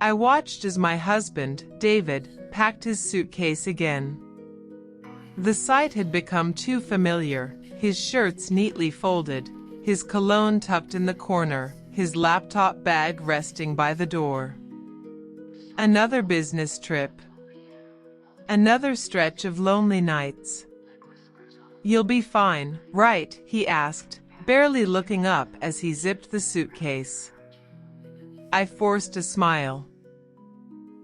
I watched as my husband, David, packed his suitcase again. The sight had become too familiar, his shirts neatly folded, his cologne tucked in the corner, his laptop bag resting by the door. Another business trip. Another stretch of lonely nights. "You'll be fine, right?" he asked, barely looking up as he zipped the suitcase. I forced a smile.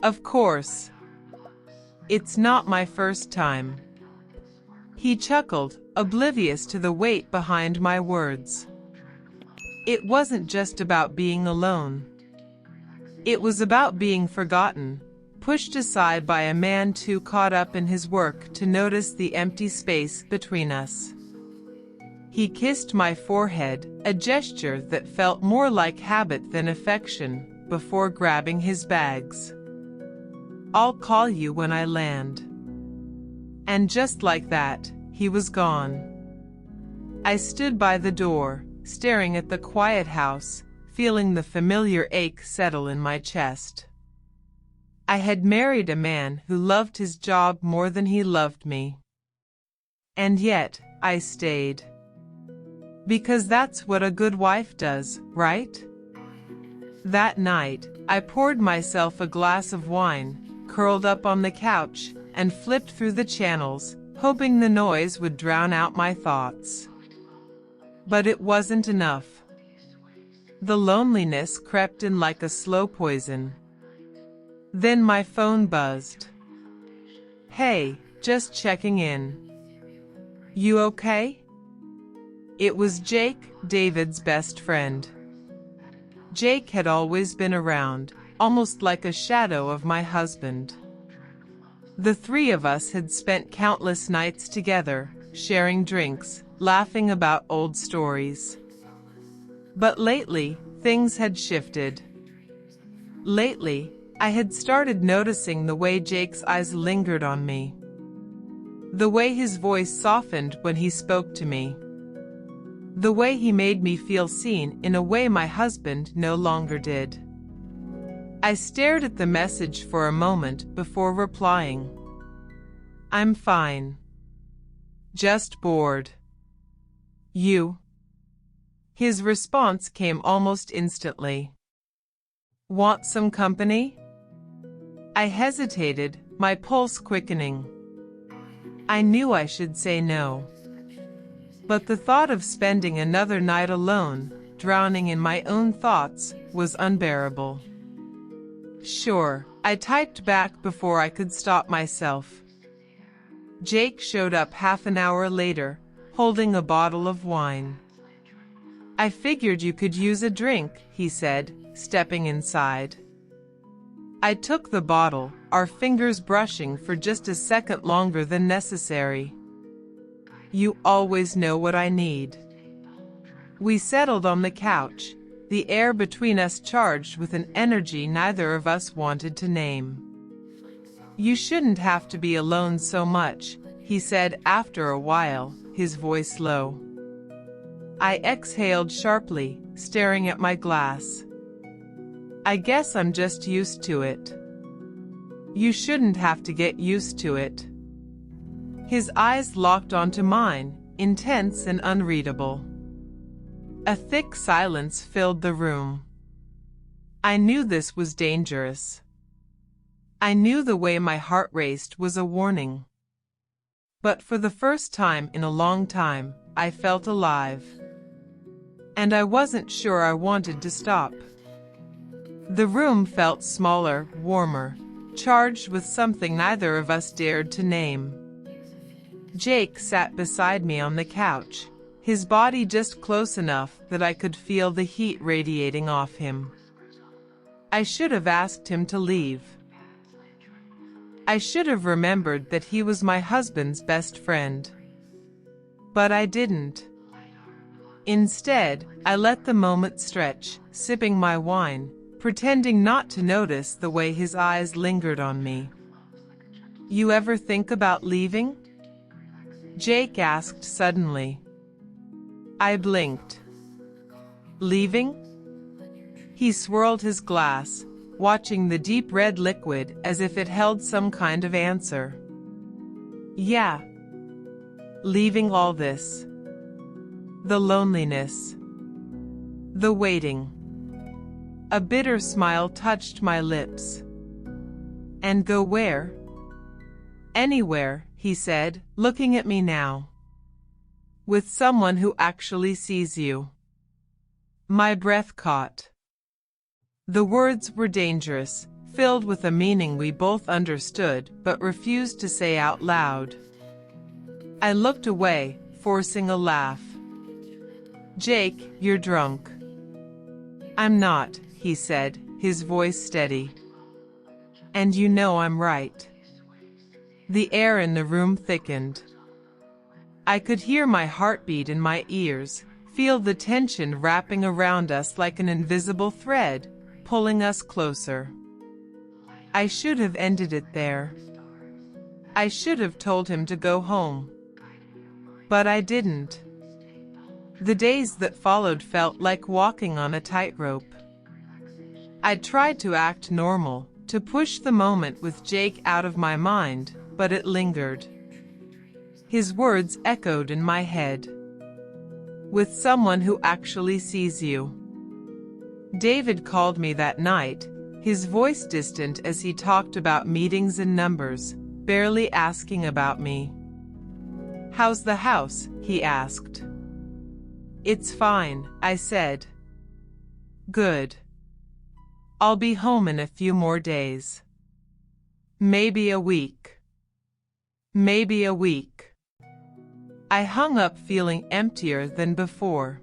Of course. It's not my first time. He chuckled, oblivious to the weight behind my words. It wasn't just about being alone. It was about being forgotten, pushed aside by a man too caught up in his work to notice the empty space between us. He kissed my forehead, a gesture that felt more like habit than affection, before grabbing his bags. "I'll call you when I land." And just like that, he was gone. I stood by the door, staring at the quiet house, feeling the familiar ache settle in my chest. I had married a man who loved his job more than he loved me. And yet, I stayed. Because that's what a good wife does, right? That night, I poured myself a glass of wine, curled up on the couch, and flipped through the channels, hoping the noise would drown out my thoughts. But it wasn't enough. The loneliness crept in like a slow poison. Then my phone buzzed. "Hey, just checking in. You okay?" It was Jake, David's best friend. Jake had always been around, almost like a shadow of my husband. The three of us had spent countless nights together, sharing drinks, laughing about old stories. But lately, things had shifted. Lately, I had started noticing the way Jake's eyes lingered on me. The way his voice softened when he spoke to me. The way he made me feel seen in a way my husband no longer did. I stared at the message for a moment before replying. "I'm fine. Just bored. You?" His response came almost instantly. "Want some company?" I hesitated, my pulse quickening. I knew I should say no. But the thought of spending another night alone, drowning in my own thoughts, was unbearable. "Sure," I typed back before I could stop myself. Jake showed up half an hour later, holding a bottle of wine. "I figured you could use a drink," he said, stepping inside. I took the bottle, our fingers brushing for just a second longer than necessary. "You always know what I need." We settled on the couch, the air between us charged with an energy neither of us wanted to name. "You shouldn't have to be alone so much," he said after a while, his voice low. I exhaled sharply, staring at my glass. "I guess I'm just used to it." "You shouldn't have to get used to it." His eyes locked onto mine, intense and unreadable. A thick silence filled the room. I knew this was dangerous. I knew the way my heart raced was a warning. But for the first time in a long time, I felt alive. And I wasn't sure I wanted to stop. The room felt smaller, warmer, charged with something neither of us dared to name. Jake sat beside me on the couch, his body just close enough that I could feel the heat radiating off him. I should have asked him to leave. I should have remembered that he was my husband's best friend. But I didn't. Instead, I let the moment stretch, sipping my wine, pretending not to notice the way his eyes lingered on me. "You ever think about leaving?" Jake asked suddenly. I blinked. "Leaving?" He swirled his glass, watching the deep red liquid as if it held some kind of answer. Yeah. Leaving all this. The loneliness. The waiting. A bitter smile touched my lips. And go where? Anywhere, he said, looking at me now. With someone who actually sees you. My breath caught. The words were dangerous, filled with a meaning we both understood but refused to say out loud. I looked away, forcing a laugh. Jake, you're drunk. I'm not, he said, his voice steady. And you know I'm right. The air in the room thickened. I could hear my heartbeat in my ears, feel the tension wrapping around us like an invisible thread, pulling us closer. I should have ended it there. I should have told him to go home. But I didn't. The days that followed felt like walking on a tightrope. I tried to act normal, to push the moment with Jake out of my mind, but it lingered. His words echoed in my head. With someone who actually sees you. David called me that night, his voice distant as he talked about meetings and numbers, barely asking about me. How's the house? He asked. It's fine, I said. Good. I'll be home in a few more days. Maybe a week. Maybe a week. I hung up feeling emptier than before.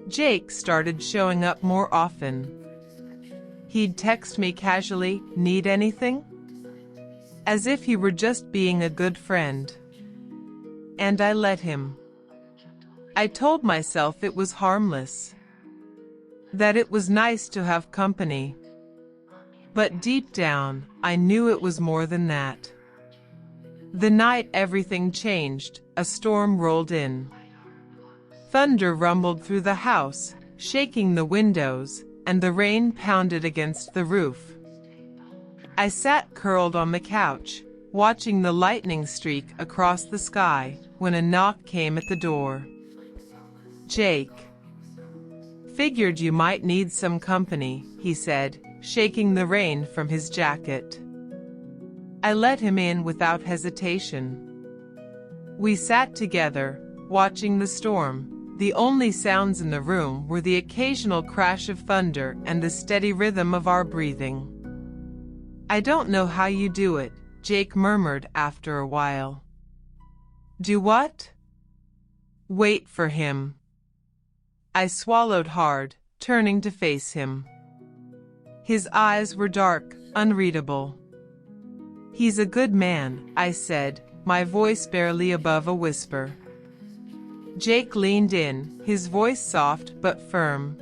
Jake started showing up more often. He'd text me casually, need anything? As if he were just being a good friend. And I let him. I told myself it was harmless. That it was nice to have company. But deep down, I knew it was more than that. The night everything changed, a storm rolled in. Thunder rumbled through the house, shaking the windows, and the rain pounded against the roof. I sat curled on the couch, watching the lightning streak across the sky, when a knock came at the door. Jake. Figured you might need some company, he said, shaking the rain from his jacket. I let him in without hesitation. We sat together, watching the storm. The only sounds in the room were the occasional crash of thunder and the steady rhythm of our breathing. I don't know how you do it, Jake murmured after a while. Do what? Wait for him. I swallowed hard, turning to face him. His eyes were dark, unreadable. He's a good man, I said, my voice barely above a whisper. Jake leaned in, his voice soft but firm.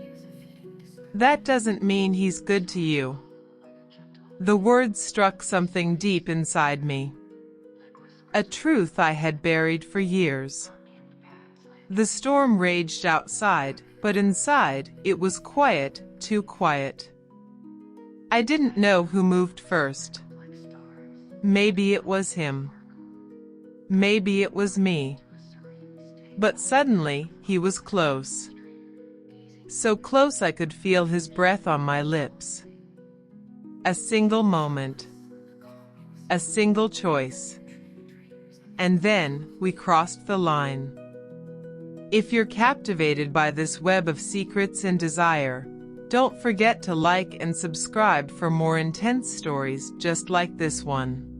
That doesn't mean he's good to you. The words struck something deep inside me. A truth I had buried for years. The storm raged outside, but inside, it was quiet, too quiet. I didn't know who moved first. Maybe it was him. Maybe it was me. But suddenly, he was close. So close I could feel his breath on my lips. A single moment. A single choice. And then, we crossed the line. If you're captivated by this web of secrets and desire, don't forget to like and subscribe for more intense stories just like this one.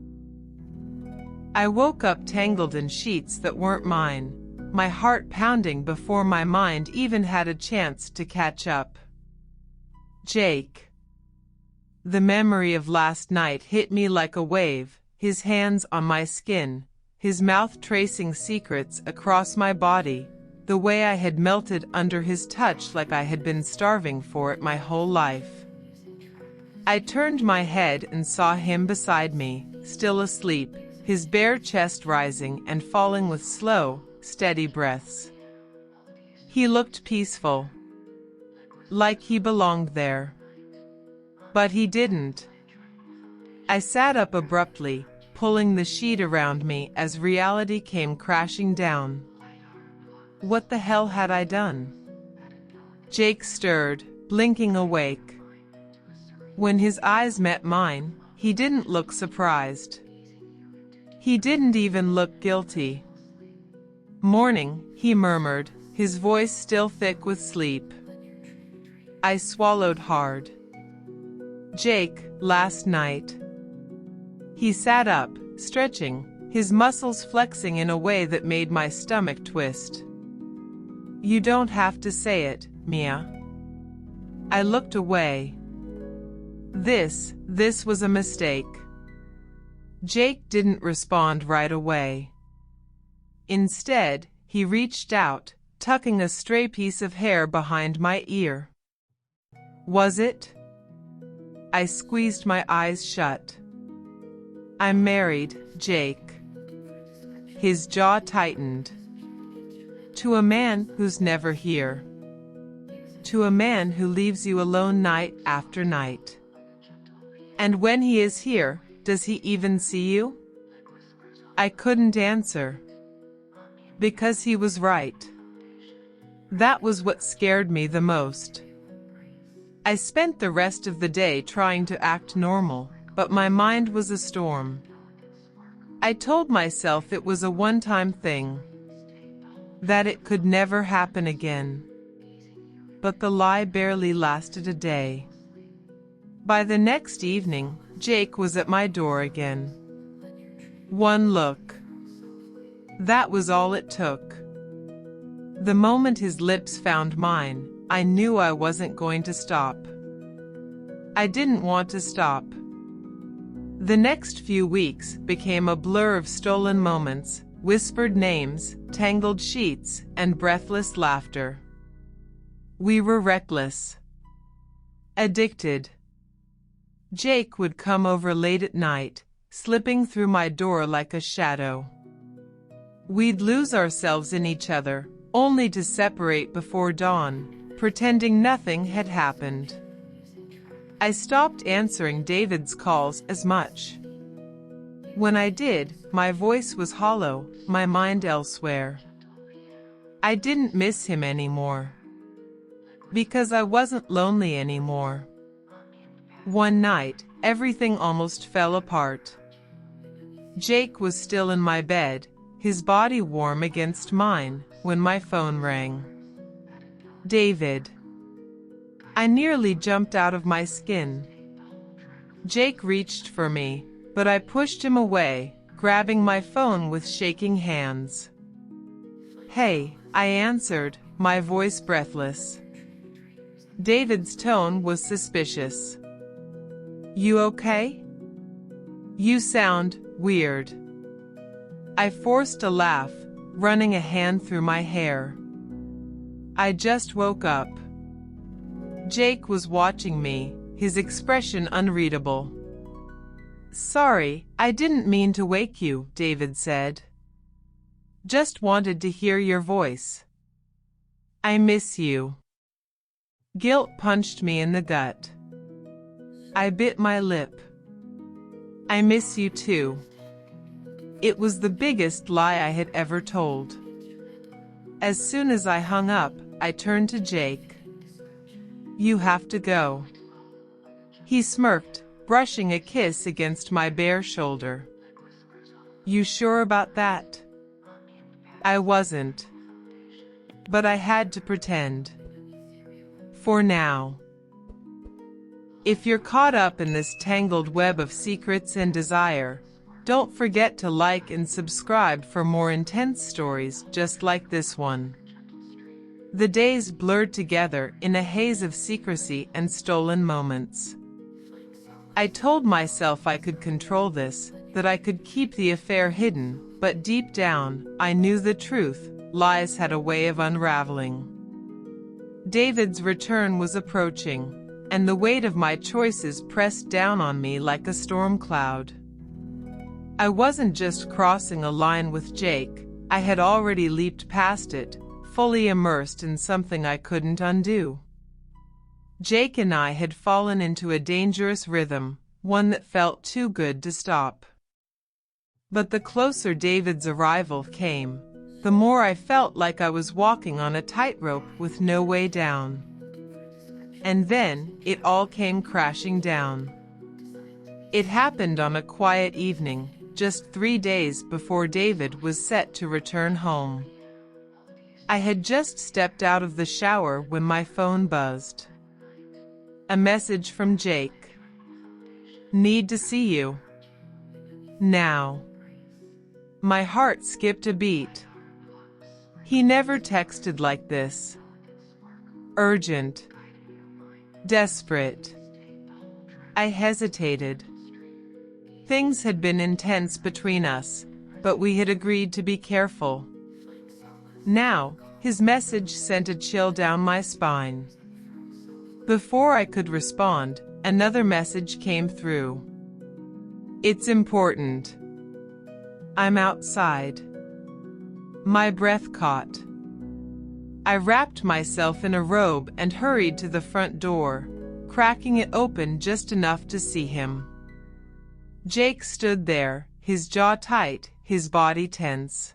I woke up tangled in sheets that weren't mine, my heart pounding before my mind even had a chance to catch up. Jake. The memory of last night hit me like a wave, his hands on my skin, his mouth tracing secrets across my body, the way I had melted under his touch like I had been starving for it my whole life. I turned my head and saw him beside me, still asleep, his bare chest rising and falling with slow, steady breaths. He looked peaceful. Like he belonged there. But he didn't. I sat up abruptly, pulling the sheet around me as reality came crashing down. What the hell had I done? Jake stirred, blinking awake. When his eyes met mine, he didn't look surprised. He didn't even look guilty. "Morning," he murmured, his voice still thick with sleep. I swallowed hard. "Jake, last night." He sat up, stretching, his muscles flexing in a way that made my stomach twist. "You don't have to say it, Mia." I looked away. This was a mistake. Jake didn't respond right away. Instead, he reached out, tucking a stray piece of hair behind my ear. "Was it?" I squeezed my eyes shut. "I'm married, Jake." His jaw tightened. "To a man who's never here. To a man who leaves you alone night after night. And when he is here, does he even see you?" I couldn't answer. Because he was right. That was what scared me the most. I spent the rest of the day trying to act normal, but my mind was a storm. I told myself it was a one-time thing, that it could never happen again. But the lie barely lasted a day. By the next evening, Jake was at my door again. One look. That was all it took. The moment his lips found mine, I knew I wasn't going to stop. I didn't want to stop. The next few weeks became a blur of stolen moments, whispered names, tangled sheets, and breathless laughter. We were reckless. Addicted. Jake would come over late at night, slipping through my door like a shadow. We'd lose ourselves in each other, only to separate before dawn, pretending nothing had happened. I stopped answering David's calls as much. When I did, my voice was hollow, my mind elsewhere. I didn't miss him anymore. Because I wasn't lonely anymore. One night, everything almost fell apart. Jake was still in my bed, his body warm against mine, when my phone rang. David. I nearly jumped out of my skin. Jake reached for me, but I pushed him away, grabbing my phone with shaking hands. "Hey," I answered, my voice breathless. David's tone was suspicious. "You okay? You sound weird." I forced a laugh, running a hand through my hair. "I just woke up." Jake was watching me, his expression unreadable. "Sorry, I didn't mean to wake you," David said. "Just wanted to hear your voice. I miss you." Guilt punched me in the gut. I bit my lip. "I miss you too." It was the biggest lie I had ever told. As soon as I hung up, I turned to Jake. "You have to go." He smirked, brushing a kiss against my bare shoulder. "You sure about that?" I wasn't. But I had to pretend. For now. If you're caught up in this tangled web of secrets and desire, don't forget to like and subscribe for more intense stories just like this one. The days blurred together in a haze of secrecy and stolen moments. I told myself I could control this, that I could keep the affair hidden, but deep down, I knew the truth. Lies had a way of unraveling. David's return was approaching, and the weight of my choices pressed down on me like a storm cloud. I wasn't just crossing a line with Jake, I had already leaped past it, fully immersed in something I couldn't undo. Jake and I had fallen into a dangerous rhythm, one that felt too good to stop. But the closer David's arrival came, the more I felt like I was walking on a tightrope with no way down. And then, it all came crashing down. It happened on a quiet evening, just 3 days before David was set to return home. I had just stepped out of the shower when my phone buzzed. A message from Jake. "Need to see you. Now." My heart skipped a beat. He never texted like this. Urgent. Desperate. I hesitated. Things had been intense between us, but we had agreed to be careful. Now, his message sent a chill down my spine. Before I could respond, another message came through. "It's important. I'm outside." My breath caught. I wrapped myself in a robe and hurried to the front door, cracking it open just enough to see him. Jake stood there, his jaw tight, his body tense.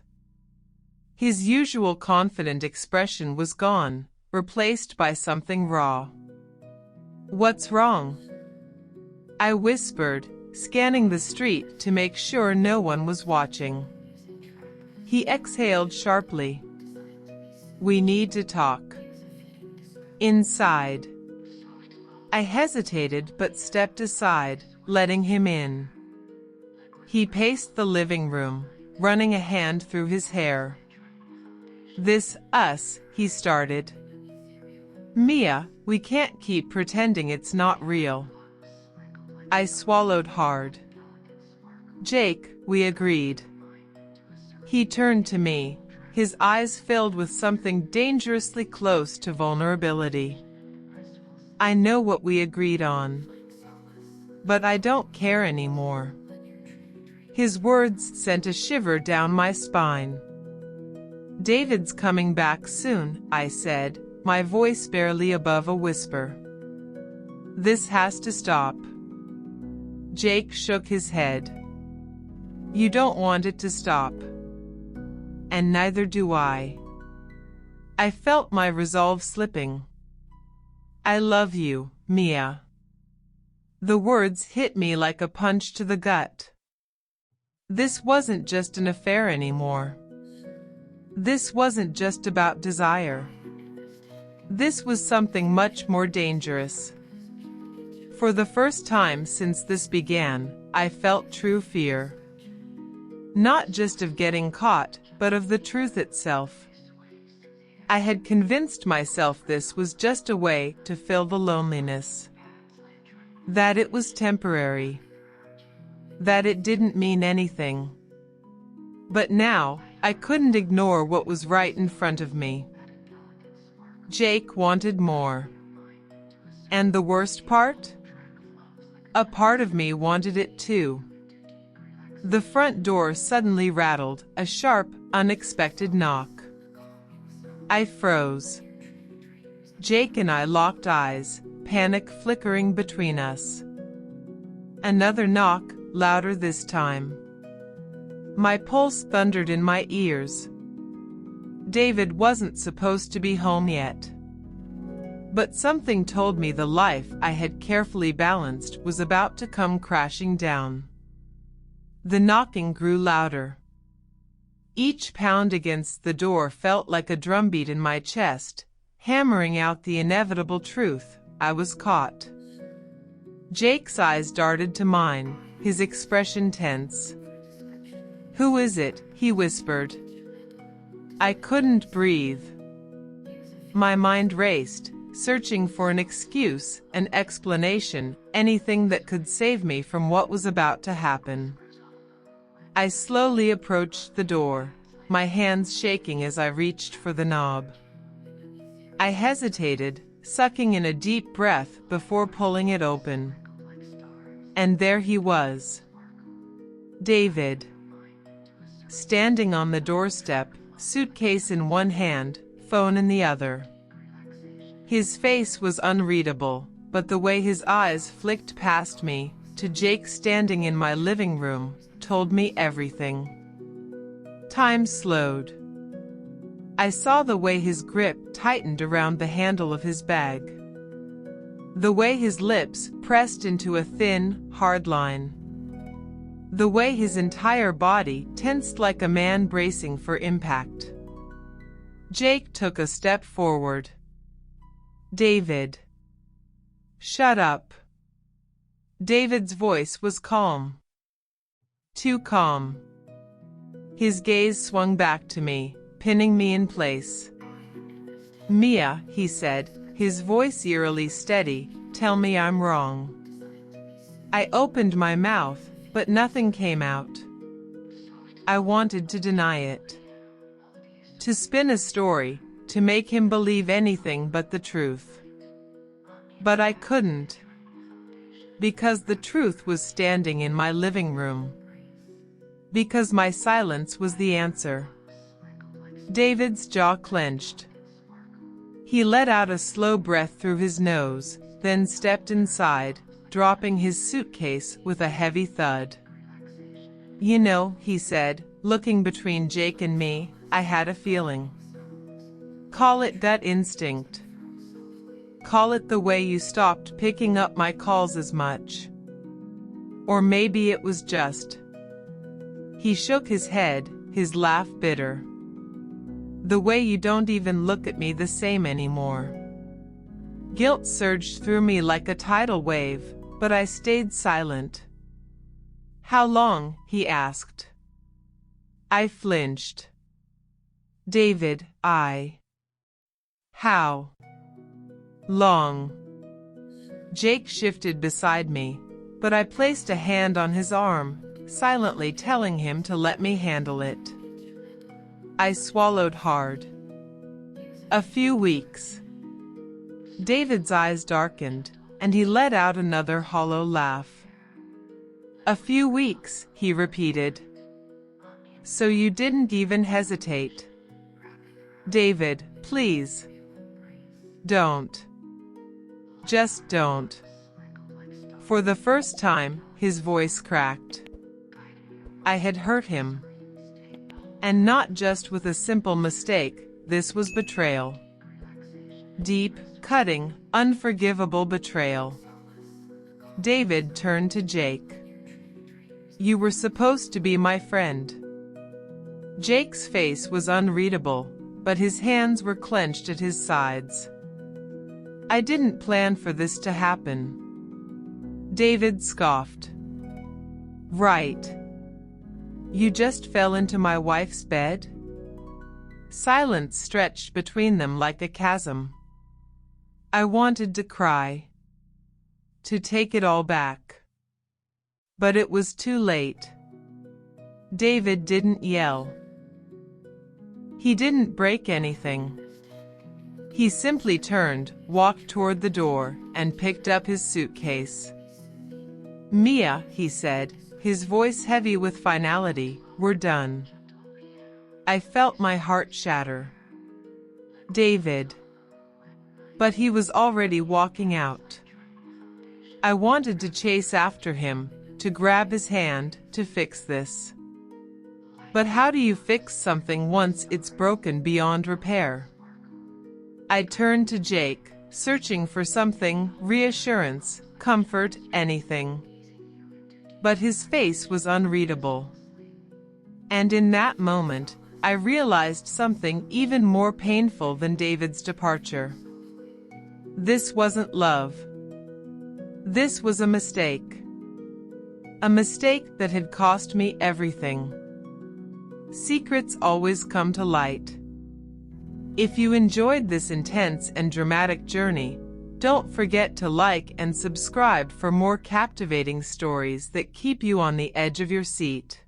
His usual confident expression was gone, replaced by something raw. "What's wrong?" I whispered, scanning the street to make sure no one was watching. He exhaled sharply. "We need to talk." Inside. I hesitated but stepped aside, letting him in. He paced the living room, running a hand through his hair. Us, he started. "Mia, we can't keep pretending it's not real." I swallowed hard. "Jake, we agreed." He turned to me, his eyes filled with something dangerously close to vulnerability. "I know what we agreed on. But I don't care anymore." His words sent a shiver down my spine. "David's coming back soon," I said, my voice barely above a whisper. "This has to stop." Jake shook his head. "You don't want it to stop. And neither do I." I felt my resolve slipping. "I love you, Mia." The words hit me like a punch to the gut. This wasn't just an affair anymore. This wasn't just about desire. This was something much more dangerous. For the first time since this began, I felt true fear. Not just of getting caught, but of the truth itself. I had convinced myself this was just a way to fill the loneliness. That it was temporary. That it didn't mean anything. But now, I couldn't ignore what was right in front of me. Jake wanted more. And the worst part? A part of me wanted it too. The front door suddenly rattled, a sharp, unexpected knock. I froze. Jake and I locked eyes, panic flickering between us. Another knock, louder this time. My pulse thundered in my ears. David wasn't supposed to be home yet. But something told me the life I had carefully balanced was about to come crashing down. The knocking grew louder. Each pound against the door felt like a drumbeat in my chest, hammering out the inevitable truth: I was caught. Jake's eyes darted to mine, his expression tense. "Who is it?" he whispered. I couldn't breathe. My mind raced, searching for an excuse, an explanation, anything that could save me from what was about to happen. I slowly approached the door, my hands shaking as I reached for the knob. I hesitated, sucking in a deep breath before pulling it open. And there he was. David. Standing on the doorstep, suitcase in one hand, phone in the other. His face was unreadable, but the way his eyes flicked past me, to Jake standing in my living room, told me everything. Time slowed. I saw the way his grip tightened around the handle of his bag. The way his lips pressed into a thin, hard line. The way his entire body tensed like a man bracing for impact. Jake took a step forward. "David." "Shut up." David's voice was calm. Too calm. His gaze swung back to me, pinning me in place. "Mia," he said, his voice eerily steady, "tell me I'm wrong." I opened my mouth, but nothing came out. I wanted to deny it. To spin a story, to make him believe anything but the truth. But I couldn't. Because the truth was standing in my living room. Because my silence was the answer. David's jaw clenched. He let out a slow breath through his nose, then stepped inside, dropping his suitcase with a heavy thud. "You know," he said, looking between Jake and me, "I had a feeling. Call it gut instinct. Call it the way you stopped picking up my calls as much. Or maybe it was just..." He shook his head, his laugh bitter. "The way you don't even look at me the same anymore." Guilt surged through me like a tidal wave, but I stayed silent. "How long?" he asked. I flinched. "David, How long?" Jake shifted beside me, but I placed a hand on his arm, silently telling him to let me handle it. I swallowed hard. "A few weeks." David's eyes darkened, and he let out another hollow laugh. "A few weeks," he repeated. "So you didn't even hesitate." "David, please. Don't. Just don't." For the first time, his voice cracked. I had hurt him. And not just with a simple mistake, this was betrayal. Deep, cutting, unforgivable betrayal. David turned to Jake. "You were supposed to be my friend." Jake's face was unreadable, but his hands were clenched at his sides. "I didn't plan for this to happen." David scoffed. "Right. You just fell into my wife's bed?" Silence stretched between them like a chasm. I wanted to cry. To take it all back. But it was too late. David didn't yell. He didn't break anything. He simply turned, walked toward the door, and picked up his suitcase. "Mia," he said, his voice heavy with finality, "we're done." I felt my heart shatter. David. But he was already walking out. I wanted to chase after him, to grab his hand, to fix this. But how do you fix something once it's broken beyond repair? I turned to Jake, searching for something, reassurance, comfort, anything. But his face was unreadable. And in that moment, I realized something even more painful than David's departure. This wasn't love. This was a mistake. A mistake that had cost me everything. Secrets always come to light. If you enjoyed this intense and dramatic journey, don't forget to like and subscribe for more captivating stories that keep you on the edge of your seat.